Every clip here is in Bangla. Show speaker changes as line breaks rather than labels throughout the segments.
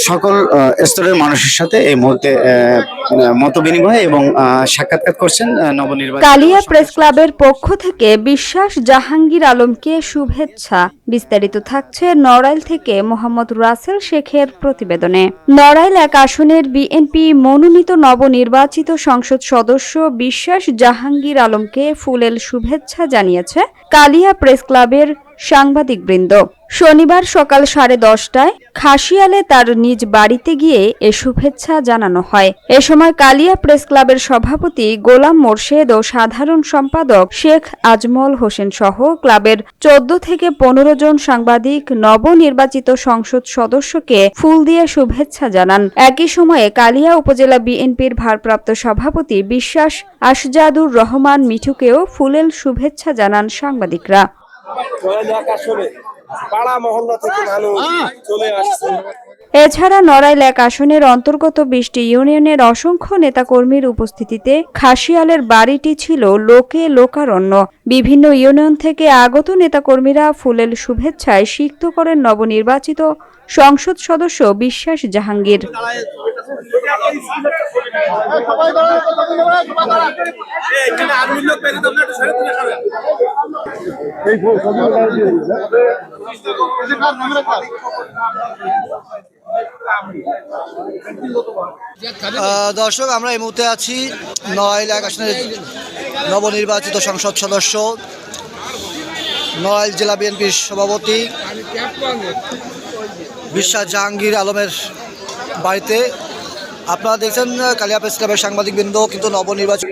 সকল স্তরের মানুষের সাথে এই মুহূর্তে মত বিনিময় এবং সাক্ষাৎকার করছেন নবনির্বাচিত
কালিয়া প্রেস ক্লাবের পক্ষ থেকে বিশ্বাস জাহাঙ্গীর আলমকে শুভেচ্ছা। বিস্তারিত থাকছে নড়াইল থেকে মোহাম্মদ রাসেল শেখের প্রতিবেদনে। নড়াইল 1 আসনের বিএনপি মনোনীত নবনির্বাচিত সংসদ সদস্য বিশ্বাস জাহাঙ্গীর আলমকে ফুলেল শুভেচ্ছা জানিয়েছে কালিয়া প্রেস ক্লাবের সাংবাদিকবৃন্দ। শনিবার সকাল 10:30টায় খাসিয়ালে তার নিজ বাড়িতে গিয়ে এ শুভেচ্ছা জানানো হয়। এ সময় কালিয়া প্রেস ক্লাবের সভাপতি গোলাম মোর্শেদ ও সাধারণ সম্পাদক শেখ আজমল হোসেন সহ ক্লাবের 14 থেকে 15 জন সাংবাদিক নবনির্বাচিত সংসদ সদস্যকে ফুল দিয়ে শুভেচ্ছা জানান। একই সময়ে কালিয়া উপজেলা বিএনপির ভারপ্রাপ্ত সভাপতি বিশ্বাস আশজাদুর রহমান মিঠুকেও ফুলেল শুভেচ্ছা জানান সাংবাদিকরা। এছাড়া নড়াইল 1 আসনের অন্তর্গত 20টি ইউনিয়নের অসংখ্য নেতাকর্মীর উপস্থিতিতে খাসিয়ালের বাড়িটি ছিল লোকে লোকারণ্য। বিভিন্ন ইউনিয়ন থেকে আগত নেতাকর্মীরা ফুলেল শুভেচ্ছায় সিক্ত করেন নবনির্বাচিত সংসদ সদস্য বিশ্বাস জাহাঙ্গীর।
দর্শক, আমরা এই মুহূর্তে আছি নড়াইল 1 আসনের নবনির্বাচিত সংসদ সদস্য নড়াইল জেলা বিএনপির সভাপতি বিশ্বাস জাহাঙ্গীর আলমের বাড়িতে। আপনারা দেখছেন কালিয়া প্রেস ক্লাবের সাংবাদিকবৃন্দ কিন্তু নবনির্বাচিত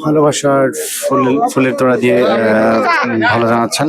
ভালোবাসার ফুলের তোড়া দিয়ে ভালো জানাচ্ছেন।